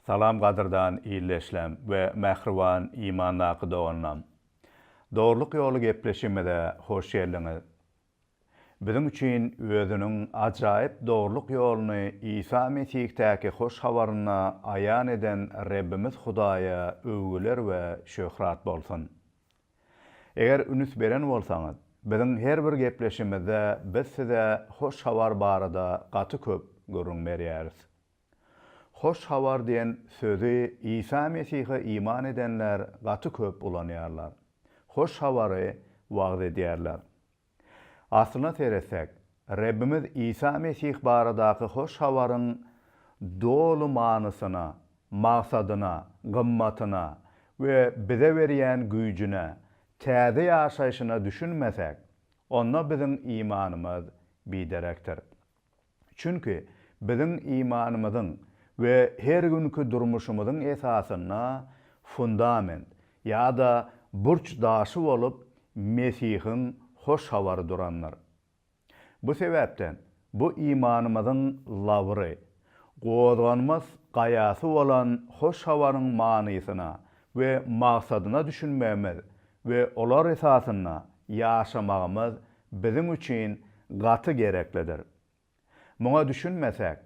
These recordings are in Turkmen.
Salam qadırdan iyilleşlem ve mehriban imanlaqı doğanlam. Doğruluk yolu gepleşimede hoş geldiniz. Bizim için özünün acayip doğruluk yolunu İsa Mesih'teki hoş havarına ayan eden Rabbimiz Hudaya övgüler ve şöhrat bolsun. Eger ünüs beren bolsaňyz, bizim her bir gepleşimizde biz size hoş havar barada gaty köp görünmerýäris. Hoş havar diýen sözü İsa Mesih'e iman edenler gaty köp ulanýarlar. Hoş havary wagt edýärler. Aslına teresek, Rabbimiz İsa Mesih baradaky hoş hawaryň dolu manysyna, maksadyna, gymmatyna we bize berýän güýjüne, täze ýaşaýyşyna düşünmesek, onda bizim imanymyz biderekdir. Çünki bizim imanymyzyň ve her günkü durmuşumyzyň esasyna fundament ýa-da burç daşy bolup Mesihiň hoş hawary duranlar. Bu sebäpden bu imanymyzyň lawry, gowdanmaz gaýasy bolan hoş hawaryň manysyna we maksadyna düşünmemiz we olar esasyna ýaşamagymyz bizim üçin gaty gereklidir. Muňa düşünmesek,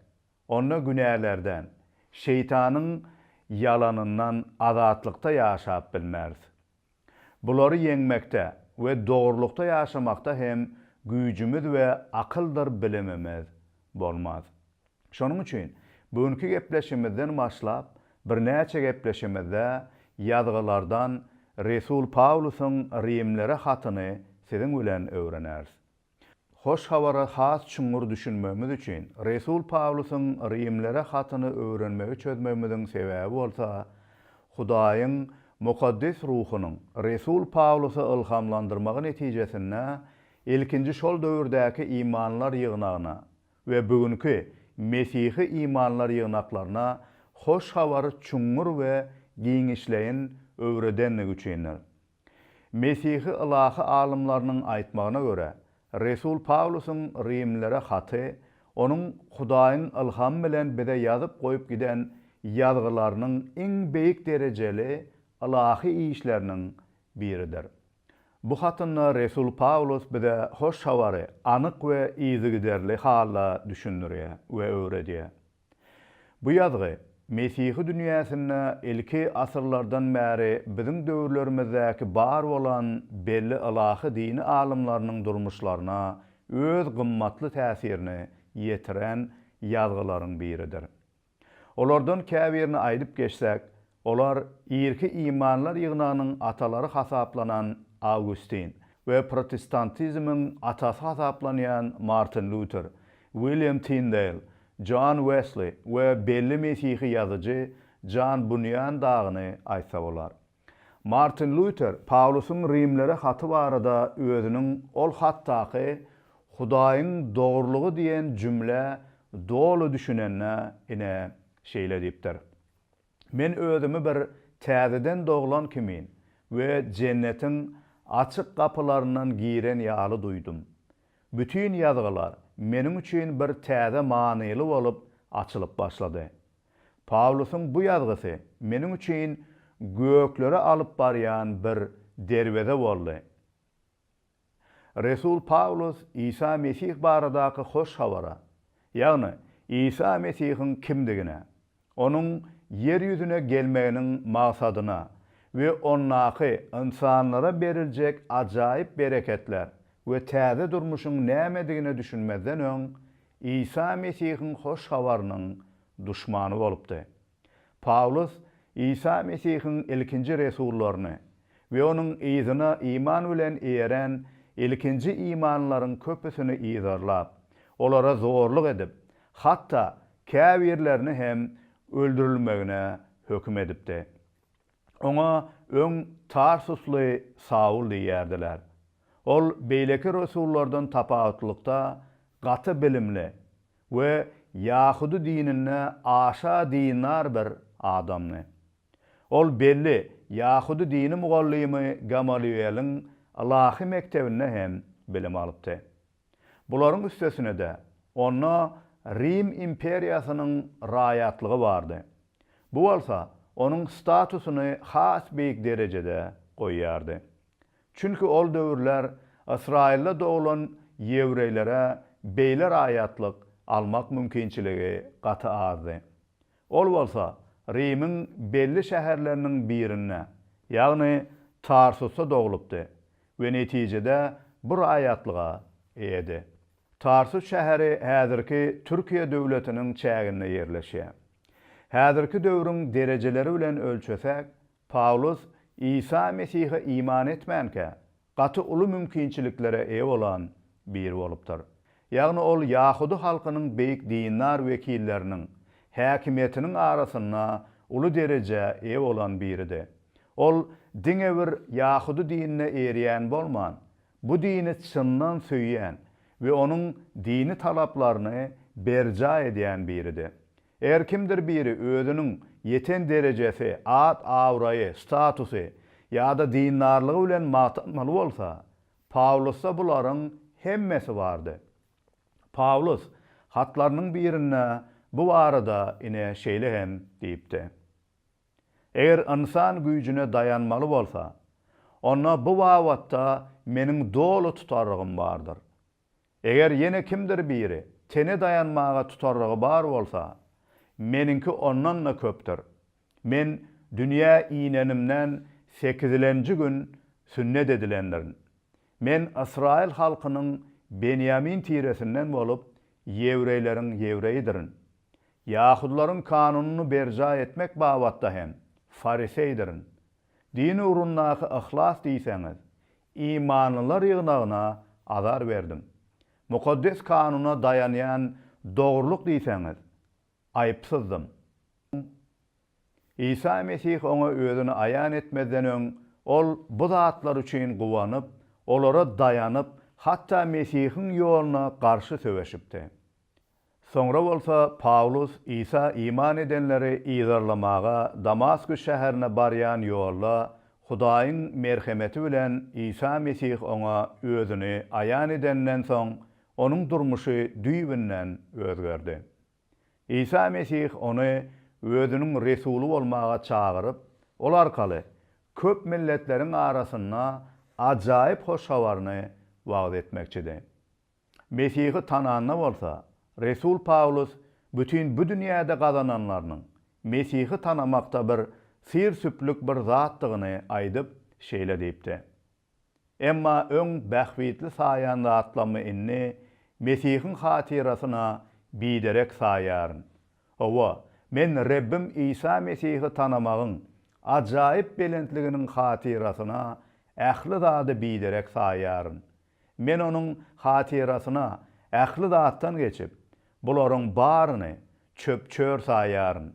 onda günälerden, şeytanyň yalanyndan azatlykda ýaşap bilmäris. Bulary ýeňmekde we dogrulukda ýaşamakda hem güýjümiz we akyldyr bilimimiz bolmaz. Şonuň üçin bugünkü gepleşimizden başlap bir näçe gepleşimizde ýazgylardan Resul Paulusyň Rimlere hatyny siziň bilen öwrenäris. Hoş hawara has çuňur düşünmemiz üçin Resul Paulusyň Rimlere hatyny öwrenmegi çözmemizin sebäbi bolsa, Hudaýyň mukaddes ruhunyň Resul Paulusy ilhamlandyrmagy netijesinde ilkinji şol döwürdäki imanlar ýygnagyna we bugünkü Mesihi imanlar ýygnaklaryna hoş hawary çuňur we giňişleýin öwredenligi üçindir. Mesihi ilahi alymlarynyň aýtmagyna görä, Resul Paulusyň Rimlere haty, onuň Hudaýyň ilham bilen bize ýazyp goýup giden ýazgylarynyň iň beýik derejeli ilahi işleriniň biridir. Bu hatyny Resul Paulus bize hoş hawary anyk we izigiderli halla düşündirýär we öwredýär. Bu ýazgy Mesihi dünýäsinde ilki asyrlardan bäri bizim döwürlerimizdäki bar bolan belli ilahi dini alymlarynyň durmuşlaryna öz gymmatly täsirini ýetiren ýazgylaryň biridir. Olardan käbirini aýdyp geçsek, olar ilki imanlar ýygnagynyň atalary hasaplanan Augustin we protestantizmiň atasy hasaplanan Martin Luther, William Tyndale, John Wesley we belli Mesihi ýazyjy John Bunyan dagyny aýtsa bolar. Martin Luther Paulusyň Rimlere haty barada özüniň ol hatdaky Hudaýyň dogrulygy diýen jümle dolu düşünenne ine şeýle diýipdir. Men özümi bir täzeden doglan kimin we jennetiň açyk kapılarından giren ýaly duydum. Bütün ýazgylar meniň üçin bir täze manyly bolup açylyp başlady. Paulusyň bu ýazgysy meniň üçin göklere alyp barýan bir derweze boldy. Resul Paulus İsa Mesih baradaky hoş hawara, ýagny İsa Mesihiň kimdigine, onuň yer ýüzüne gelmeginiň maksadyna we onnaky insanlara beriljek ajaýyp bereketler we täze durmuşyň nämedigine düşünmezden öň İsa Mesihiň hoş hawarynyň duşmany bolupdy. Paulus İsa Mesihiň ilkinji resullaryny we onuň izyna iman bilen eren ilkinji imanlaryň köpüsini ýazarlap, olara zorluk edip, hatda käbirlerini hem öldürilmegine höküm edipdi. Oňa öň Tarsusly Saul diýerdiler. Ol beýleki resullardan tapawatlykda gaty bilimli we Ýahudi dinine aşa dinar bir adamny. Ol belli Ýahudi dini mugallimy Gamaliýelyň ilahi mektebine hem bilim alypdy. Bularyň üstesine de ona Rim imperiýasynyň raýatlygy bardy. Bu bolsa onun statusunu has beýik derejede goýýardy. Çünki ol döwürler Israil'de doğulan Yewreýlere beýler aýatlyk almak mümkinçiligi gaty azdy. Ol bolsa Rim'in belli şäherleriniň birine, ýagny Tarsus'a dogulupdy we netijede bu aýatlyga eýedi. Tarsus şäheri häzirki Türkiýe döwletiniň çäginde ýerleşýär. Häzirki döwrüň derejeleri bilen ölçesek, Paulus İsa Mesih'e iman etmänke gaty uly mümkinçiliklere eýe bolan bir bolupdyr. Ýagny ol Ýahudy halkynyň beýik dinler wekilleriniň häkimetiniň arasynda uly dereje eýe bolan biridir. Ol diňe bir Ýahudy dinine erýän bolman, bu dini çyndan söýýän we onuň dini talaplaryny berja edýän biridir. Eger kimdir biri özünüň yeten derejesi, ad awraýy, statusy ýa-da dindarlygy bilen matanmaly bolsa, Paulusda bularyň hemmesi bardy. Paulus hatlarynyň birine bu barada ine şeýle hem diýipdi. Eger insan güýjüne dayanmaly bolsa, ona bu wagtda meniň dolu tutarlygym bardyr. Eger ýene kimdir biri tene dayanmaga tutarlygy bar bolsa, meninki ondan da köpdür. Men dünýä iýnenimden 8-nji gün sünnet edilenlerin. Men Israil halkynyň Benyamin tiresinden bolup Yewreýleriň Yewreýidirin. Yahudilaryň kanunyny berja etmek babatda hem Fariseydirin. Dini urunnaky ihlas diýseňiz, imanlılar ýygnagyna azar berdim. Mukaddes kanuna dayanýan dogruluk diýseňiz, aýypsyzdım. İsa Mesih ona özüni aýan etmeden öň ol bu zatlar üçin gowanyp, olara dayanıp, hatta Mesih'in ýoluna garşy söweşipdi. Soňra bolsa Paulus İsa iman edenleri ýyzarlamaga Damaskus şäherine barýan ýolda Hudaýyň merhemeti bilen İsa Mesih ona özüni aýan edenden soň onuň durmuşy düýbinden özgerdi. İsa Mesih onu özünüň resuli bolmaga çağırıp, ol arkaly köp milletleriň arasynda ajaýyp hoş habaryny wagt etmekçidi. Mesih'i tananna bolsa, Resul Paulus bütün bu dünýäde gazananlarynyň Mesih'i tanamakda bir sir süplük bir zatdygyny aýdyp şeýle diýipdi. Emma öň bähwitli saýanda atlamy inni Mesih'in hatirasyna biderek saýaryn. Owa, men Rabbim İsa Mesih'i tanamagyň ajaýyp belentliginiň hatirasyna ähli zady biderek saýaryn. Men onuň hatirasyna ähli zatdan geçip, bularyň baryny çöp-çör saýaryn.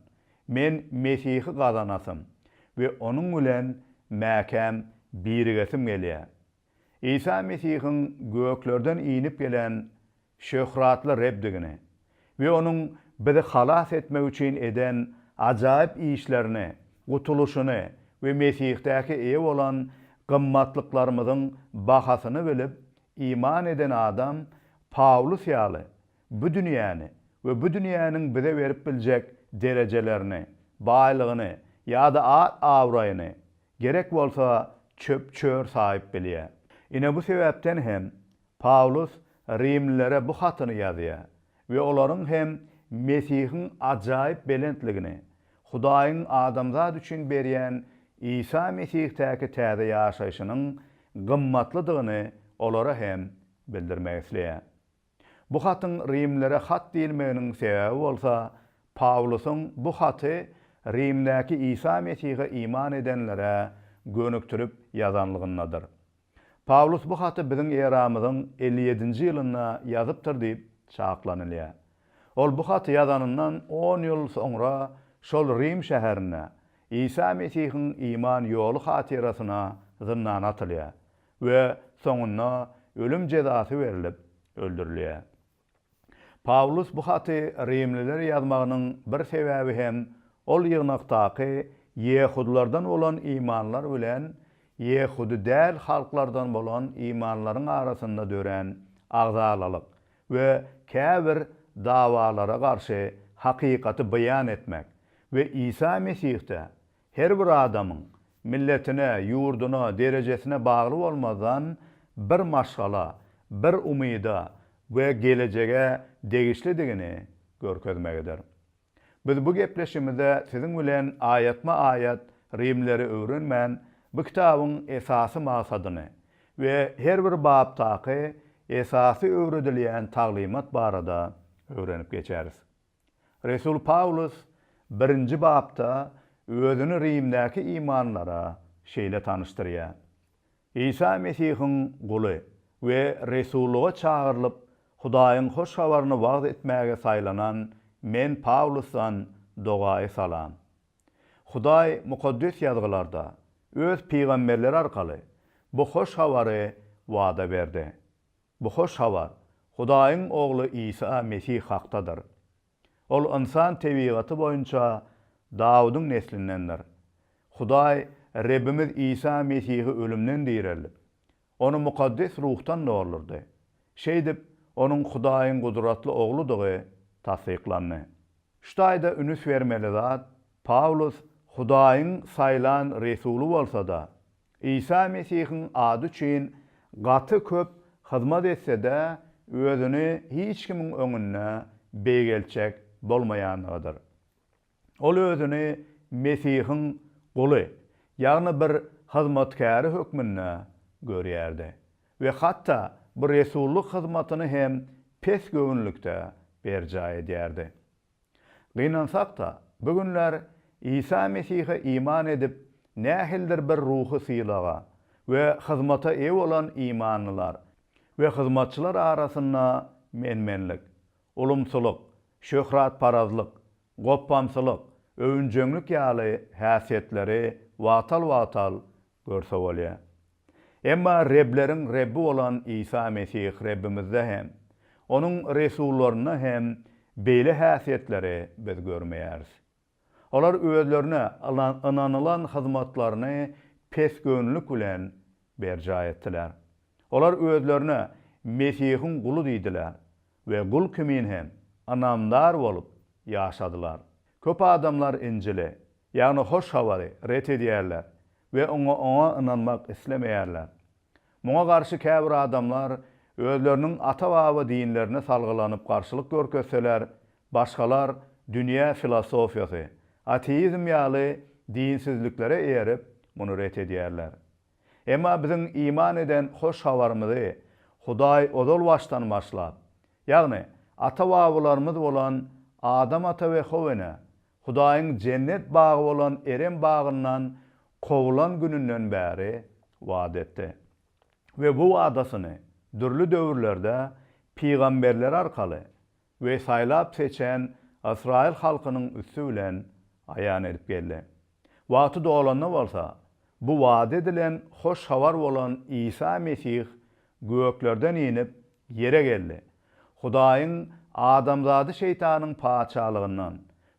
Men Mesih'i gazanasym we onuň bilen mäkem birgesim gelýär. İsa Mesih'in göklerden iňip gelen şöhratly Rabbdigini we onuň bizi halas etmek üçin eden ajaýyp işlerini, gutuluşyny we Mesih'däki eýe bolan gymmatlyklarynyň bahasyny bilip iman eden adam Paulus ýaly bu dünýäni we bu dünýäniň bize berip biljek derejelerini, baýlygyny ýa-da awraýyny gerek bolsa çöp-çör saýyp bilýär. Ine bu sebäpden hem Paulus Rimlilere bu hatyny ýazýar we olaryň hem Mesih'in ajaýyp belentligini, Hudaýyň adamzat üçin berýän İsa Mesih'täki täze ýaşaýyşynyň gymmatlydygyny olara hem bildirmek isleýär. Bu hatyň Rimlilere hat diýilmeginiň sebäbi bolsa, Paulusyň bu haty Rimdäki İsa Mesih'e iman edenlere gönükdirip ýazanlygyndadyr. Paulus bu haty biziň eramyzyň 57-nji ýylynda ýazypdyr diýip çaklanylar. Ol bu haty ýazanyndan 10 ýyl soňra şol Rim şäherine İsa Mesih'in iman ýolu hatirasyna zyndan atylýar we soňunda ölüm jezasy berilip öldürilýär. Paulus bu haty Rimlilere ýazmagynyň bir sebäbi hem ol ýygnakdaky Yehudilerden bolan imanlar bilen Yehudi däl halklardan bolan imanlaryň arasynda dören agzalalyk we käbir dawalara garşy hakykaty beýan etmek ve İsa Mesih'te her bir adamın milletine, yurduna, derejesine bağlı olmadan bir maşgala, bir umyda ve geleceğe degişlidigini görkezmekdir. Biz bu gepleşimizde sizin bilen ayat Rimleri öwrenmän bu kitabyň esasy maksadyny we her bir babtaky esasy öwredilýän taglimat barada öwrenip geçeriz. Resul Paulus 1-nji babda özüni Rimdäki imanlara şeýle tanıştyrýar. İsa Mesihiň guly we resulluga çağırılıp Hudaýyň hoş habaryny wagt etmäge saýlanan men Paulusdan dogaý salam. Hudaý mukaddes ýazgylarda öz peýgamberleri arkaly bu hoş habary wada berdi. Bu hoş habar Hudaýyň ogly İsa Mesih hakdadyr. Ol insan tebigaty boýunça Dawudyň neslindendir. Hudaý Rebbimiz İsa Mesihi ölümden dirildi. Onu mukaddes ruhtan doğurlurdu. Şeýdip onun Hudaýyň gudratly ogludygy tasdiklandy. Şutaýda ünüs bermeli zat Paulus Hudaýyň saýlan resulu bolsa-da İsa Mesihiň ady üçin gaty köp hyzmat etse-de özüni hiç kimiň öňünde beýgelçek bolmaýanlygydyr. Ol özüni Mesihiň guly, ýagny bir hyzmatkary hökmünde görýärdi we hatda bu resulluk hyzmatyny hem pes göwnlükde berja edýärdi. Gynansak-da bugünler İsa Mesihe iman edip nähildir bir ruhy sylaga we hyzmata ew bolan imanlylar we hyzmatçylar arasynda menmenlik, ulumsuluk, şöhrat parazlyk, goppamsylyk, övünçöňlük ýaly häsiýetleri watal görse bolýar. Emma Rebleriň Rebbi bolan İsa Mesih Rebbimizde hem onuň resullaryna hem beýle häsiýetleri biz görmeýäris. Olar özlerine inanylan hyzmatlaryny pes göwnlük bilen berja etdiler. Olar özlerine Mesihiň guly diýdiler we gul kimin hem anamdar bolup ýaşadylar. Köp adamlar Injili, ýagny hoş habary ret edýärler we oňa inanmak islemeýärler. Muňa garşy käbir adamlar özleriniň ata-baba dinlerine salgylanyp garşylyk görkezseler, başgalar dünýä filosofiýasy, ateizm ýaly dinsizliklere eýerip muny ret edýärler. Emma biziň iman eden hoş habarymyzy Hudaý odol başdan başlap, ýagny ata-babalarymyz bolan Adam ata we Howene Hudaýyň cennet bagy bolan Eren bagyndan kovulan gününden bäri wada etdi. Ve bu wadasyny dürli döwürlerde peýgamberler arkaly we saýlap seçen Israil halkynyň üstü bilen aýan edip geldi. Wagty dolanyna bolsa, bu wada edilen hoş habar bolan İsa Mesih göklerden inip yere geldi. Hudaýyň adamzady şeytanyň paçalygyndan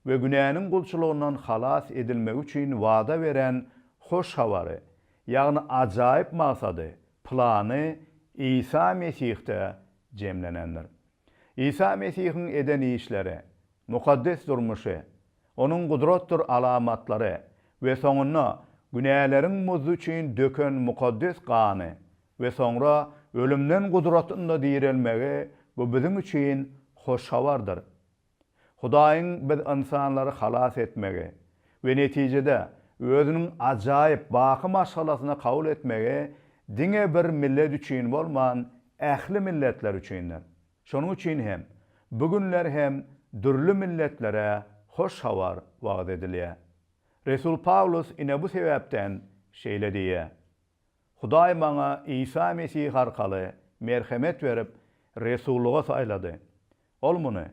we günäniň gulçulygyndan halas edilmek üçin wada beren hoş habary, ýagny ajaýyp maksady, plany İsa Mesih'te jemlenendir. İsa Mesih'in eden işleri, mukaddes durmuşy, onun gudratdyr alamatlary we soňuna günälerin muzu üçin döken mukaddes gany we soňra ölümden gudratynda dirilmegi bu biziň üçin hoş habardyr. Hudaýyň biz insanlary halas etmegi we netijede özüniň ajaýyp baky maşgalasyna kabul etmegi diňe bir millet üçin bolman ähli milletler üçindir. Şonuň üçin hem bugünler hem dürli milletlere hoş habar wagt edilýär. Resul Paulus ine bu sebäpden şeýle diýär. Hudaý maňa İsa Mesih arkaly merhemet berip resulluga saýlady. Ol muny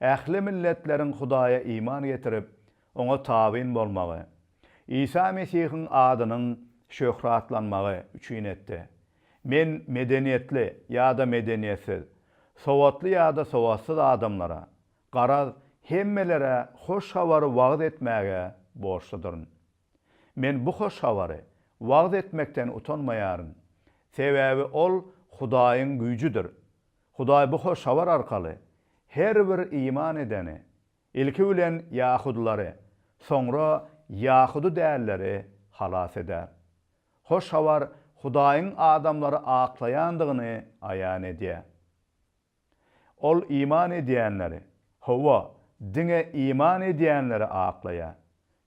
ähli milletleriň Hudaýa iman getirip oňa tabyn bolmagy, İsa Mesihiň adynyň şöhratlanmagy üçin etdi. Men medeniýetli ýa-da medeniýetsiz, sowatly ýa-da sowatsyz adamlara, garaz hemmelere hoş habary wagt etmäge borçluduryn. Men bu hoş habary wagt etmekden utanmaýaryn. Sebäbi ol Hudaýyň güýjüdir. Hudaý bu hoş habar arkaly her bir iman edeni, ilki bilen Yahudylary, sonra Yahudu dälleri halas eder. Hoş habar Hudaýyň adamlary aklayandygyny aýan edýär. Ol iman edýänleri, hawa dine iman edýänleri aklaýar.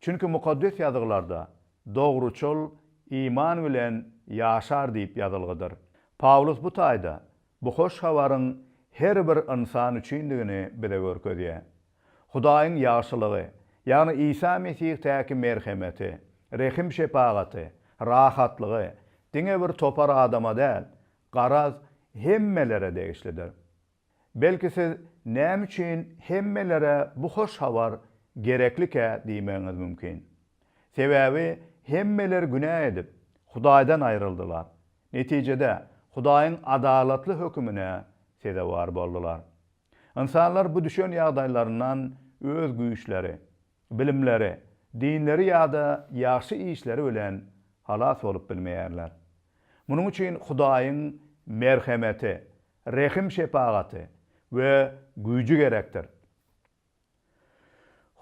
Çünki mukaddes ýazgılarda dogruçul iman bilen ýaşar diýip ýazylgydyr. Paulus bu taýda bu hoş habaryň her bir insan üçindigini bize görkezýär. Hudaýyň ýaşylygy, ýagny İsa Mesihtäki merhemeti, rehim şepaгаty, rahatlygy diňe bir topar adama däl, garaz hemmelere degişlidir. Belki siz näme üçin hemmelere bu hoş habar gereklike diýmeňiz mümkin. Sebäbi hemmeler günah edip Hudaýdan aýryldylar. Netijede Hudaýyň adalatly hökmüne sedewar boldular. İnsanlar bu düşen ýagdaýlaryndan öz güýçleri, bilimleri, dinleri ýa-da ýaxşy işleri bilen halas bolup bilmeýärler. Munuň üçin Hudaýyň merhemeti, rehim şepagaty we güýji gerekdir.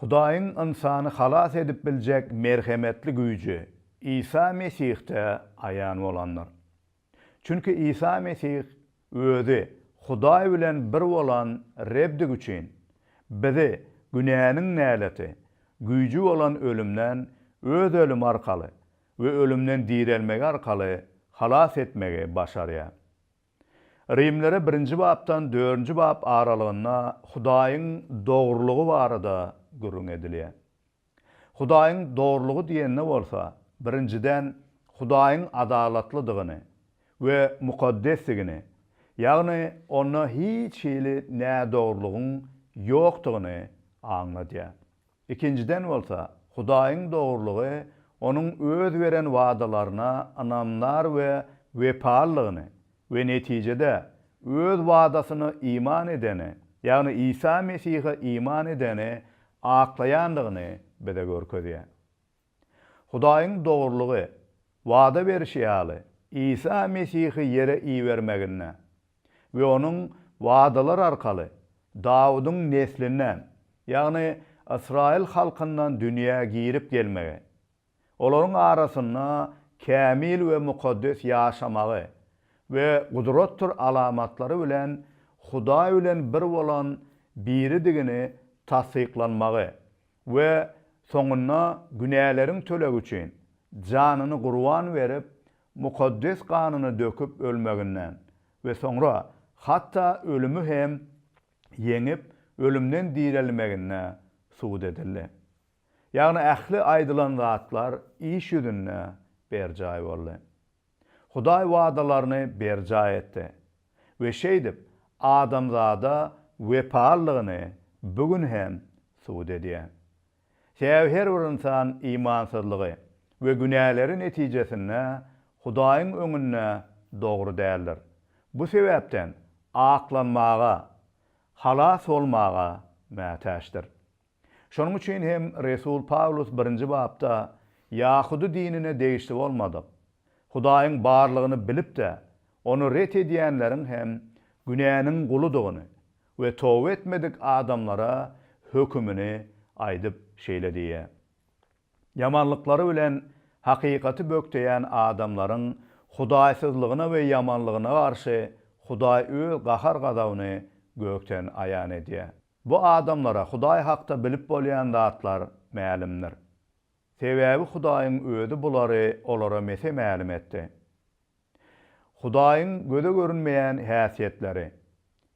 Hudaýyň insany halas edip biljek merhemetli güýji İsa Mesih'te aýan bolanlar. Çünki İsa Mesih özi Hudaý bilen bir bolan Rebdik üçin bizi günäniň näleti, güýji bolan ölümden öz ölüm arkaly we ölümden direlmegi arkaly halas etmegi başarýar. Rimlere 1-nji babdan 4-nji bab aralygyna Hudaýyň dogrulygy barada gürrüň edilýär. Hudaýyň dogrulygy diýende bolsa, birinciden Hudaýyň adalatlydygyny we mukaddesligini, ýagny onda hiç hili nä dogrulygyň ýokdugyny aňladýar. İkinciden bolsa, Hudaýyň dogrulygy onuň öz beren wagdalaryna anamlar we wepalygyny we netijede öz wagdasyny iman edeni, ýagny İsa Mesih'e iman edeni aklayandygyny bize görkezýär. Hudaýyň dogrulygy wagda berişi ýaly İsa Mesih'i yere iýermegine we onuň wagdalar arkaly Dawudyň neslinden, ýagny Israil halkyndan dünýäge girip gelmegi, olaryň arasynda kämil we mukaddes ýaşamagy we gudratdyr alamatlary bilen Hudaý bilen bir bolan biridigini tasdiklanmagy we soňuna günäleriň tölegi üçin janyny gurban berip mukaddes kanyny döküp ölmeginden we soňra hatta ölümü hem yeňip ölümden direlmegine suud edildi. Ýagny ähli aýdylan zatlar iş ýüzüne berjaý boldy. Hudaý wagdalaryny berjaý etdi we şeýdip adamzada wepalygyny bugün hem suud edýär. Her bir insan imansyzlygy we günäleri netijesinde Hudaýyň öňünde dogry däldir. Bu sebäpden aklanmaga, halas bolmaga mätäşdir. Şonuň üçin hem Resul Paulus 1-nji babda Yahudy dinine degişli bolmadyk. Hudaýyň barlygyny bilip de onu ret edýänleriň hem günäniň guludygyny we towba etmedik adamlara hökmüni aýdyp şeýlediýär. Yamanlyklary bilen hakykaty bökteýän adamlaryň Hudaýsyzlygyna we yamanlygyna garşy Hudaý öz gahar gadawyny gökden aýan edýär. Bu adamlara Hudaý hakda bilip bolýan zatlar mälimdir. Sebäbi Hudaýyň özi bulary olara mese mälim etdi. Hudaýyň göze görünmeýän häsiýetleri,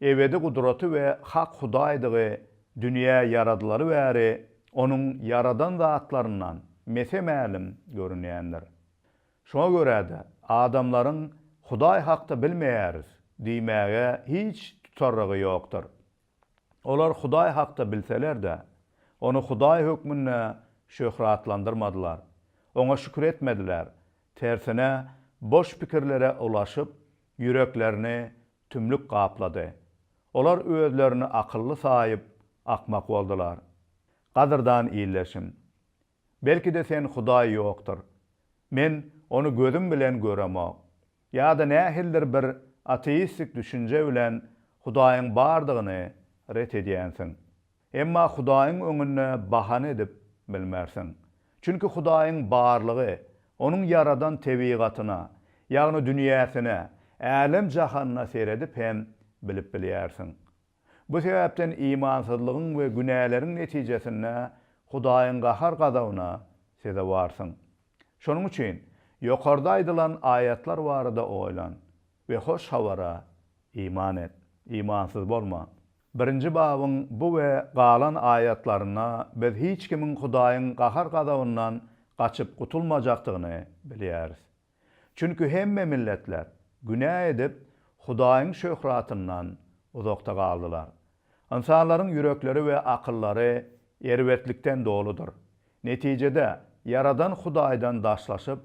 ebedi gudraty we hak Hudaýdygy dünýä yaradylary bäri onuň yaradan zatlaryndan mese mälim görünýändir. Şoňa görä de adamlaryň Hudaý hakda bilmeýäris diýmäge hiç tutarlygy ýokdur. Olar Hudaý hakda bilseler de onu Hudaý hökmüne şöhratlandyrmadylar. Oňa şükür etmediler. Tersine boş pikirlere ulaşıp yüreklerini tümlük gaplady. Olar özlerini akıllı saýyp akmak boldular. Gadyrdan iýleşim. Belki de sen Hudaý ýokdur. Men onu gözüm bilen göremok. Ya da nähildir bir ateistik düşünje bilen Hudaýyň bardygyny ret edýänsiň. Emma Hudaýyň öňüne bahane edip bilmersin. Çünkü Hudaýyň barlygy, onun yaradan tebigatyna, ýagny dünýäsine, älem jahanyna seredip hem bilip bilýärsiň. Bu sebäpden imansyzlygyň we günäleriň netijesinde Hudaýyň gahar gadawyna seze barsyň. Şonuň üçin ýokarda aýdylan aýatlar barada oýlan we hoş hawara iman et, imansyz bolma. Birinji babyň bu we galan aýatlaryna biz hiç kimin Hudaýyň gahar gadawyndan gaçyp gutulmajakdygyny bilýäris. Çünkü hemme milletler günä edip Hudaýyň şöhratyndan uzakda galdylar. İnsanlaryň yürekleri we akıllary erwetlikden doludur. Netijede yaradan Hudaýdan daşlaşyp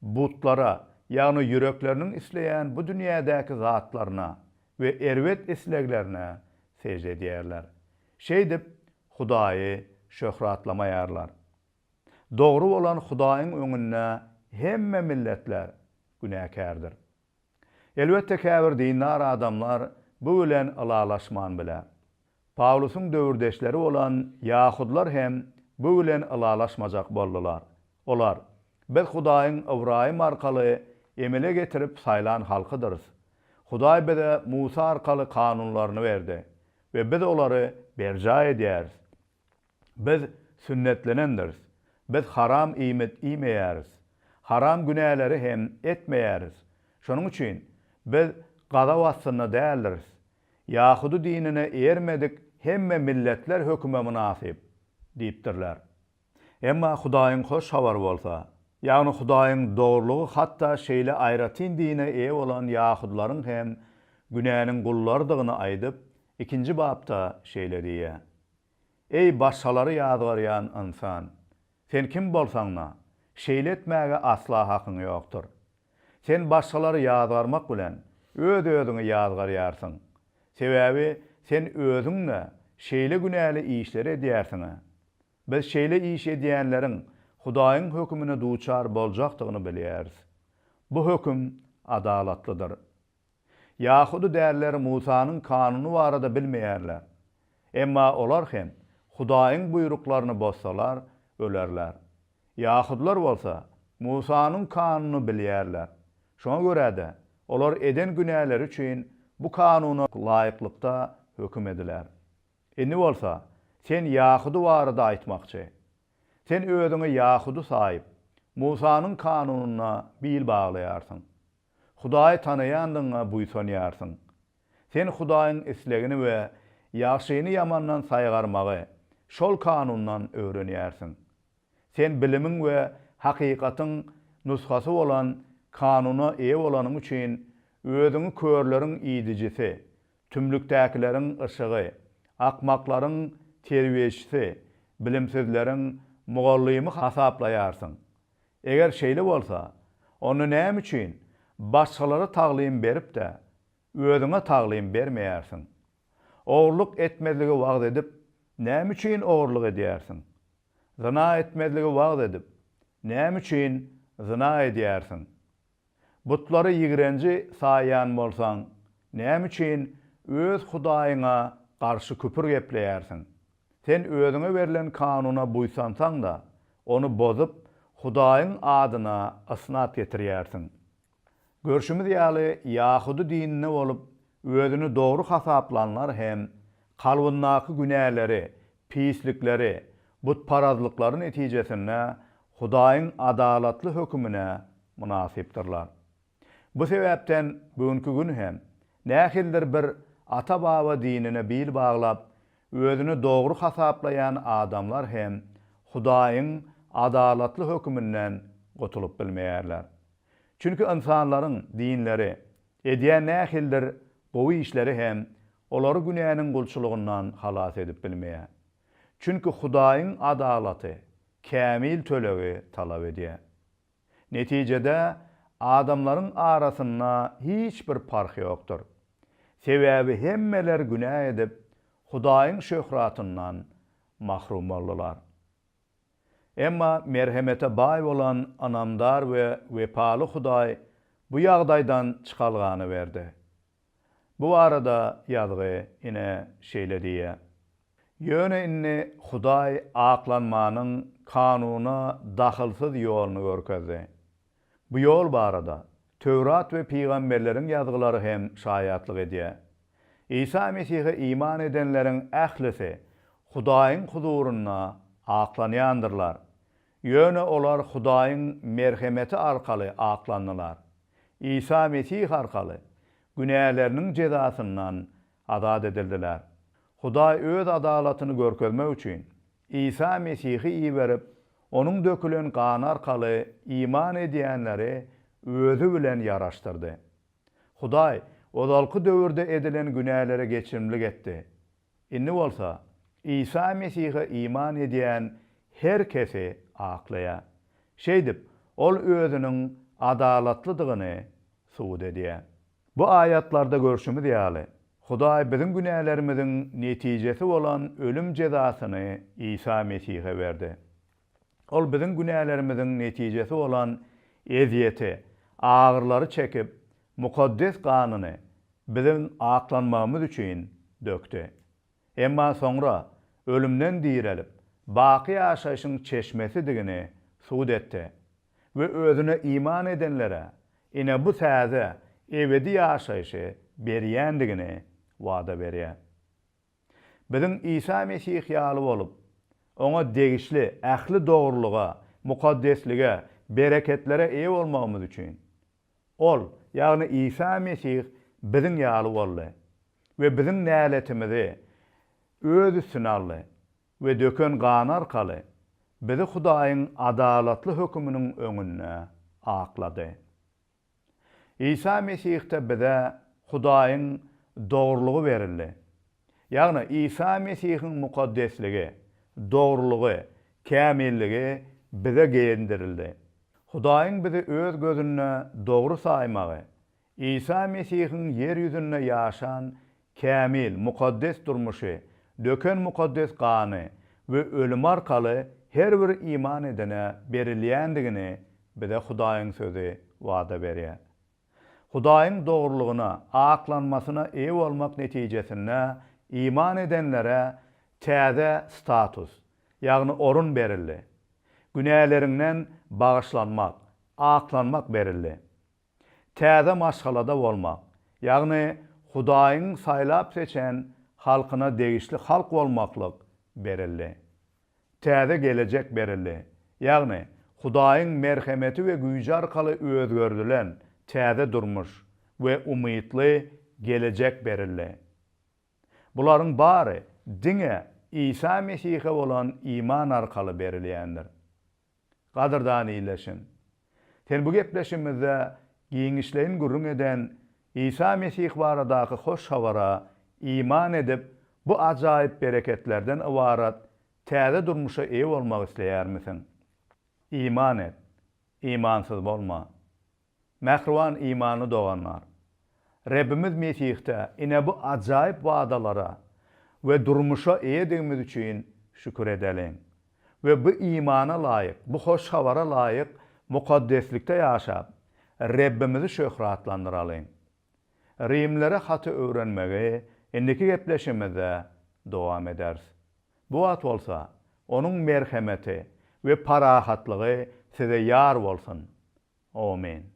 butlara, ýagny yürekleriniň isleýän bu dünýädäki zatlaryna we erwet isleglerine secde edýärler. Şeýdip Hudaýy şöhratlamaýarlar. Dogry bolan Hudaýyň öňünde hemme milletler günäkärdir. Elbetde käbir dinlar adamlar bu bilen alalaşman biler. Pawlusyň döwürdeşleri bolan Ýahudlar hem bu bilen alalaşmajak boldular. Olar, biz Hudaýyň Ibrahim arkaly emele getirip saýlan halkydyryz. Hudaý bize Musa arkaly kanunlaryny berdi we biz olary berja edýäris. Biz sünnetlenendiriz. Biz haram iýmet iýmeýäris. Haram günäleri hem etmeýäris. Şonuň üçin biz gada wasyna däliriz. Yahudu dinine ermedik hemme milletler höküme münasip diýipdirler. Emma Hudaýyň hoş habar bolsa, ýagny Hudaýyň dogrulygy hatda şeýle aýratyn dine eýe bolan Yahudlaryň hem günäniň gullardygyny aýdyp, ikinji babda şeýle diýär. Ey başgalary ýadgarýan insan, sen kim bolsaňla şeýle etmäge asla hakyň ýokdur. Sen başgalary ýadgarmak bilen öz-özüňi ýadgarýarsyň. Sebäbi sen özüňle şeýle günäli işleri edýärsiň. Biz şeýle iş edýänleriň Hudaýyň hökmüne duçar boljakdygyny bilýäris. Bu hökm adalatlydyr. Yahudu därleri Musanyň kanuny barada bilmeýärler. Emma olar hem Hudaýyň buýruklaryny bozsalar ölerler. Yahudlar bolsa Musanyň kanunyny bilýärler. Şoňa görä-de olar eden günäleri üçin bu kanuny laýyklykda hökm ediler. Indi bolsa sen Yahudu barada aýtmakçy. Sen özüňi Yahudu saýyp Musanyň kanunyna bil baglaýarsyň. Hudaýy tanaýandyňa buýsanýarsyň. Sen Hudaýyň islegini we ýaşyny ýamandan saýgarmagy şol kanundan öwrenýärsiň. Sen bilimiň we hakykatyň nuskasy bolan kanuna eýe bolanyň üçin özüňi körleriň iýdijisi, tümlükdäkilerin ışığı, akmaklaryň terbiýeçisi, bilimsizleriň mugallymy hasaplaýarsyn. Eger şeýle bolsa, onu näme üçin başgalara taglym berip de özüňe taglym bermeýärsiň? Oğurluk etmezligi wagt edip näme üçin oğurluk edýärsiň? Zina etmezligi wagt edip näme üçin zina edýärsiň? Butlary ýigrenji saýan bolsaň, näme üçin öz Hudaýyňa garşy küpür gepleýärsiň? Sen özüňe berilen kanuna buýsansaň da, onu bozup Hudaýyň adyna ysnat getirýärsiň. Görşümiz ýaly Yahudu dinine bolup özüni dogry hasaplanlar hem kalbyndaky günäleri, pislikleri, butparazlyklary netijesinde Hudaýyň adalatly hökmüne münasipdirler. Bu sebäpden bugünkü gün hem nähildir bir ata-baba dinine bil baglap özüni dogry hasaplayan adamlar hem Hudaýyň adalatly hökmünden gotulup bilmeýärler. Çünkü insanlaryň dinleri, edýän nähildir gowy işleri hem olary günäniň gulçulygyndan halas edip bilmeýär. Çünkü Hudaýyň adalaty, kämil tölegi talap edýär. Netijede adamlaryň arasynda hiç bir fark ýokdur. Sebäbi hemmeler günä edip Hudaýyň şöhratyndan mahrum boldular. Emma merhemete bay bolan anamdar we wepaly Hudaý bu ýagdaýdan çykalgany berdi. Bu arada ýazgy ine şeýle diýär. Ýöne inni Hudaý aklanmanyň kanuna dahylsyz ýolunu görkezdi. Bu ýol barada Tövrat we peýgamberleriň ýazgylary hem şaýatlyk edýär. İsa Mesih'e iman edenleriň ählisi Hudaýyň huzuruna aklanýandyrlar. Ýöne olar Hudaýyň merhemeti arkaly aklandylar. İsa Mesih arkaly günäleriniň jezasyndan azat edildiler. Hudaý öz adalatyny görkezmek üçin İsa Mesih'i iýerip, onuň dökülen kan arkaly iman edýänleri özü bilen yaraşdyrdy. Hudaý ozalky döwürde edilen günälere geçirimlik etdi. Inni bolsa İsa Mesih'e iman edýän her kesi aklaýar. Şeýdip, ol özüniň adalatlydygyny suwd edýär. Bu ayatlarda görüşimiz ýaly. Hudaý bizim günälerimiziň netijesi bolan ölüm jezasyny İsa Mesih'e berdi. Ol bizim günälerimiziň netijesi bolan eziyeti, ağırları çekip, mukaddes kanyny bizim aklanmamız üçin dökdi. Emma sonra ölümden diýrelip, baky ýaşaýyşyň çeşmesi digini suwd etdi we özüne iman edenlere ine bu säze ebedi ýaşaýyşy berýändigini wada berýär. Bizim İsa Mesih ýaly bolup, ona degişli, ähli dogrulyga, mukaddeslige, bereketlere eýe bolmagymyz üçin ol, ýagny İsa Mesih bizim ýaly boldy we bizim näletimizi öz üstüne aldy we döken kan arkaly bizi Hudaýyň adalatly hökmüniň öňüne aklady. İsa Mesih'te bize Hudaýyň dogrulygy berildi. Ýagny İsa Mesih'iň mukaddesligi, dogrulygy, kämilligi bize geýindirildi. Hudaýyň bizi öz gözüne dogru saýmagy, İsa Mesih'iň yer ýüzünde ýaşan kämil, mukaddes durmuşy, döken mukaddes kany we ölüm arkaly her bir iman edene berilýändigini bize Hudaýyň sözi wada berýär. Hudaýyň dogrulygyna, aklanmasyna eýe bolmak netijesinde iman edenlere täze status, ýagny orun berildi. Günälerinden bagyşlanmak, aklanmak berildi. Täze maşgalada bolmak, ýagny Hudaýyň saýlap seçen halkyna degişli halk bolmaklyk berildi. Täze gelecek berildi. Ýagny Hudaýyň merhemeti we güýji arkaly özgördilen täze durmuş we umytly gelecek berildi. Bularyň bary diňe İsa Mesih'e bolan iman arkaly berilýändir. Gadyrdan iýleşin. Sen bu gepleşimizde giňişleýin gurrun eden İsa Mesih baradaky hoş habara iman edip bu ajaýyp bereketlerden ibarat täze durmuşa eýe bolmak isleýärmisin? İman et, imansyz bolma. Mähriwan imany doganlar. Rabbimiz Mesih'te ine bu ajaýyp wadalara we durmuşa eýediğimiz üçin şükür edelim. Ve bu imana laýyk, bu hoş habara laýyk mukaddeslikde ýaşap, Rabbimizi şöhratlandyralyň. Rimlere haty öwrenmegi indiki gepleşimizde dowam ederiz. Bu wagt bolsa, onuň merhemeti we parahatlygy size ýar bolsun. Amin.